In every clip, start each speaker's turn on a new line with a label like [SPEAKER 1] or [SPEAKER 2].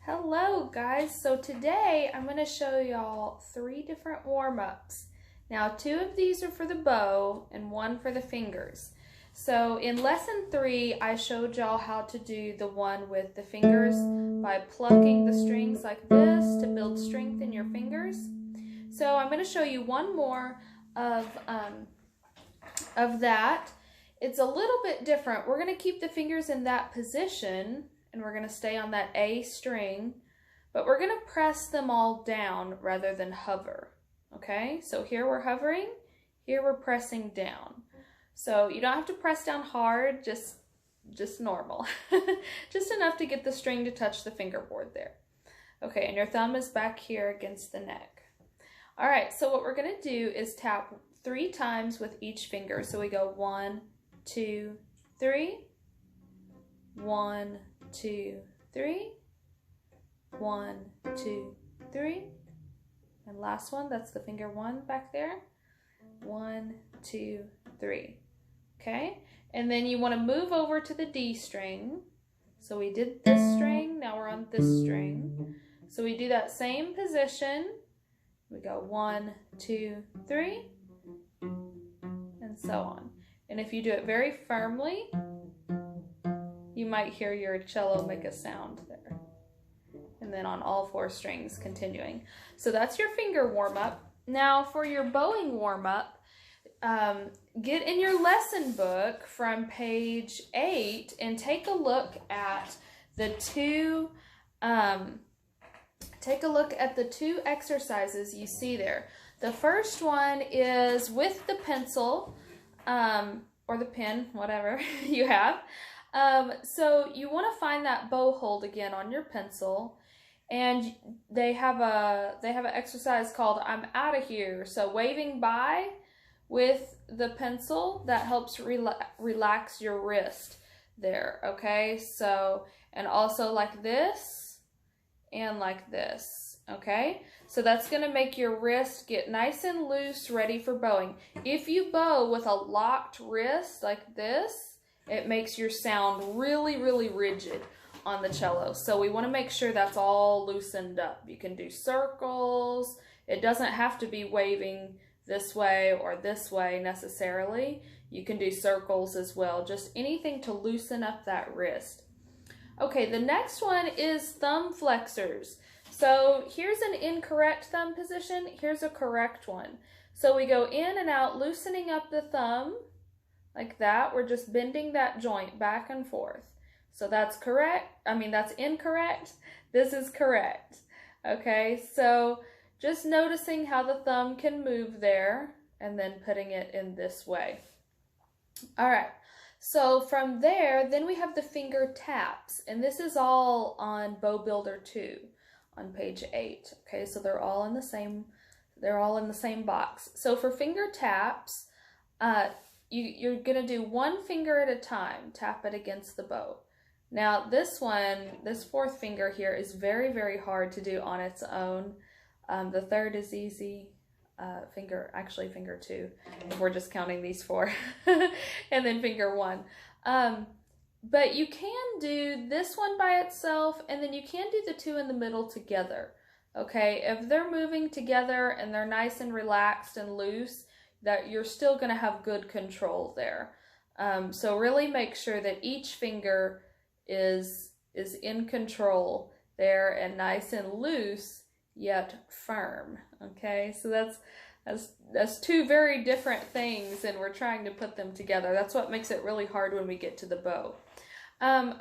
[SPEAKER 1] Hello guys, so today I'm going to show y'all 3 different warm-ups. Now 2 of these are for the bow and 1 for the fingers. So in lesson 3 I showed y'all how to do the one with the fingers by plucking the strings like this to build strength in your fingers. So I'm going to show you one more of that. It's a little bit different. We're going to keep the fingers in that position and we're going to stay on that A string, but we're going to press them all down rather than hover. Okay, so here we're hovering, here we're pressing down. So you don't have to press down hard, just normal. Just enough to get the string to touch the fingerboard there. Okay, and your thumb is back here against the neck. All right, so what we're going to do is tap 3 times with each finger. So we go 1, 2, 3, 1, 2, 3, 1, 2, 3, and last one, that's the finger 1 back there, 1, 2, 3, okay, and then you want to move over to the D string. So we did this string, now we're on this string, so we do that same position, we go 1, 2, 3, and so on. And if you do it very firmly, you might hear your cello make a sound there. And then on all 4 strings continuing. So that's your finger warm-up. Now for your bowing warm-up, get in your lesson book from page 8 and take a look at the 2 exercises you see there. The first one is with the pencil or the pen, whatever you have. So you want to find that bow hold again on your pencil, and they have an exercise called I'm out of here. So waving by with the pencil, that helps relax your wrist there, okay? So, and also like this and like this, okay? So that's going to make your wrist get nice and loose, ready for bowing. If you bow with a locked wrist like this, it makes your sound really, really rigid on the cello. So we want to make sure that's all loosened up. You can do circles. It doesn't have to be waving this way or this way necessarily. You can do circles as well. Just anything to loosen up that wrist. Okay, the next one is thumb flexors. So here's an incorrect thumb position. Here's a correct one. So we go in and out, loosening up the thumb. Like that, we're just bending that joint back and forth. So that's correct, that's incorrect, this is correct. Okay, so just noticing how the thumb can move there and then putting it in this way. All right, so from there, then we have the finger taps, and this is all on Bow Builder 2 on page 8. Okay, so they're all in the same box. So for finger taps, you're going to do 1 finger at a time, tap it against the bow. Now this one, this 4th finger here is very, very hard to do on its own. The 3rd is easy, finger 2, if we're just counting these 4, and then finger 1. But you can do this one by itself, and then you can do the 2 in the middle together. Okay, if they're moving together and they're nice and relaxed and loose, that you're still going to have good control there. So really make sure that each finger is in control there and nice and loose yet firm. Okay, so that's 2 very different things, and we're trying to put them together. That's what makes it really hard when we get to the bow.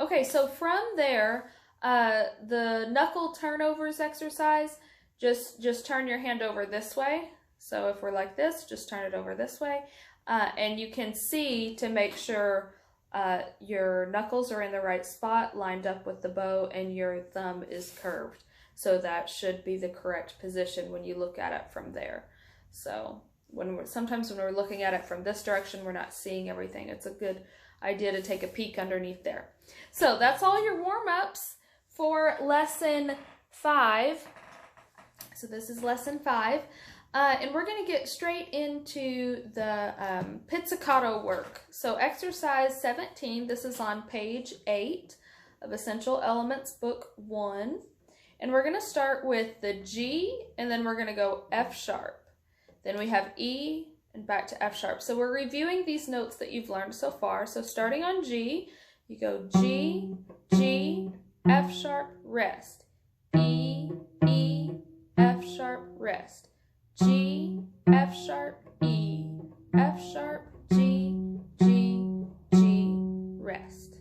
[SPEAKER 1] Okay, so from there, the knuckle turnovers exercise, just turn your hand over this way. So if we're like this, just turn it over this way. And you can see to make sure your knuckles are in the right spot, lined up with the bow, and your thumb is curved. So that should be the correct position when you look at it from there. So sometimes when we're looking at it from this direction, we're not seeing everything. It's a good idea to take a peek underneath there. So that's all your warm-ups for lesson 5. So this is lesson 5. And we're going to get straight into the pizzicato work. So exercise 17, this is on page 8 of Essential Elements Book 1. And we're going to start with the G, and then we're going to go F sharp. Then we have E, and back to F sharp. So we're reviewing these notes that you've learned so far. So starting on G, you go G, G, F sharp, rest. E, E, F sharp, rest. G, F sharp, E, F sharp, G, G, G, rest.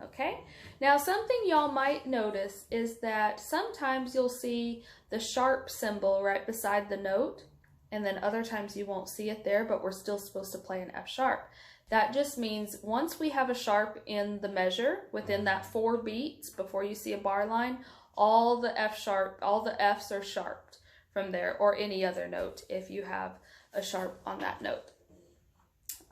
[SPEAKER 1] Okay? Now something y'all might notice is that sometimes you'll see the sharp symbol right beside the note, and then other times you won't see it there, but we're still supposed to play an F sharp. That just means once we have a sharp in the measure, within that 4 beats before you see a bar line, all the Fs are sharped from there, or any other note if you have a sharp on that note.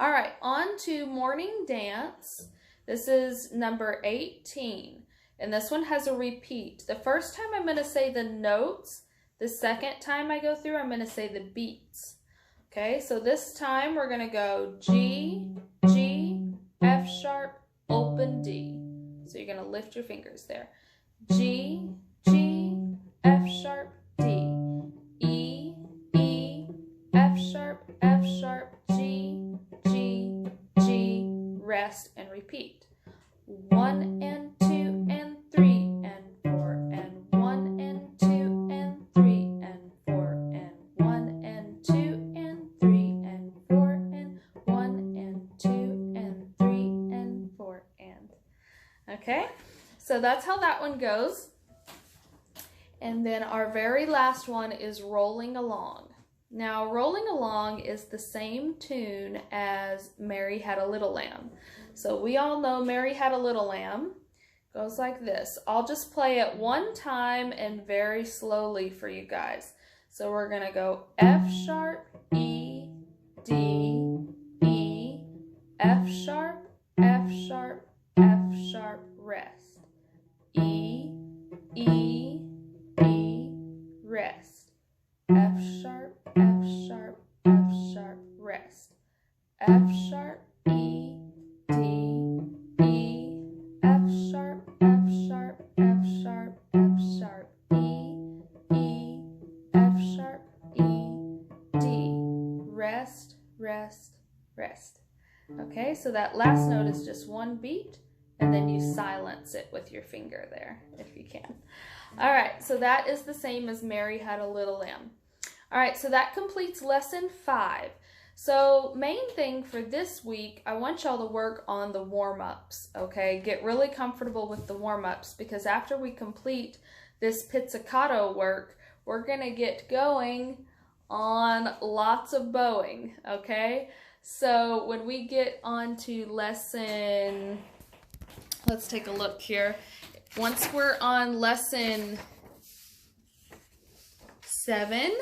[SPEAKER 1] All right, on to morning dance. This is number 18, and this one has a repeat. The first time I'm going to say the notes. The second time I go through, I'm going to say the beats. Okay, so this time we're going to go G, G, F sharp, open D. So you're going to lift your fingers there. G, G, F sharp, D. E, E, F sharp, G, G, G, rest and repeat. 1 and 2 and 3 and 4 and 1 and 2 and 3 and 4 and 1 and 2 and 3 and 4 and 1 and 2 and 3 and 4 and. Okay, so that's how that one goes. And then our very last one is Rolling Along. Now, Rolling Along is the same tune as Mary Had a Little Lamb. So we all know Mary Had a Little Lamb. Goes like this. I'll just play it one time and very slowly for you guys. So we're going to go F sharp, E, D, E, F sharp, F sharp, F sharp, rest. E, E, E, rest. F sharp, F sharp, F sharp, rest. F sharp, E, D, E, F sharp, F sharp, F sharp, F sharp, E, E, F sharp, E, D. Rest, rest, rest. Okay, so that last note is just one beat, and then you silence it with your finger there, if you can. All right, so that is the same as Mary Had a Little Lamb. All right, so that completes lesson 5. So main thing for this week, I want y'all to work on the warm-ups, okay? Get really comfortable with the warm-ups, because after we complete this pizzicato work, we're gonna get going on lots of bowing, okay? So when we get on to lesson, let's take a look here. Once we're on lesson 7,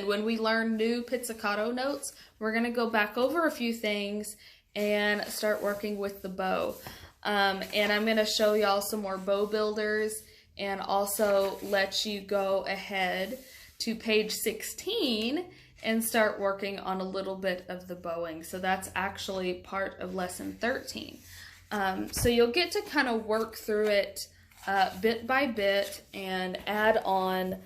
[SPEAKER 1] when we learn new pizzicato notes, we're going to go back over a few things and start working with the bow. And I'm going to show y'all some more bow builders and also let you go ahead to page 16 and start working on a little bit of the bowing. So that's actually part of lesson 13. So you'll get to kind of work through it bit by bit and add on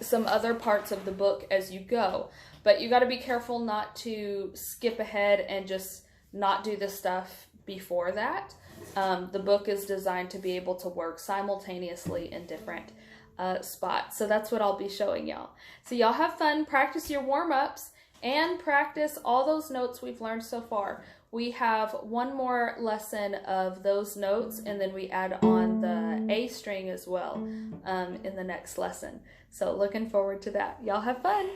[SPEAKER 1] some other parts of the book as you go. But you got to be careful not to skip ahead and just not do the stuff before that. The book is designed to be able to work simultaneously in different spots. So that's what I'll be showing y'all. So y'all have fun, practice your warm-ups, and practice all those notes we've learned so far. We have one more lesson of those notes, and then we add on the A string as well in the next lesson. So looking forward to that. Y'all have fun.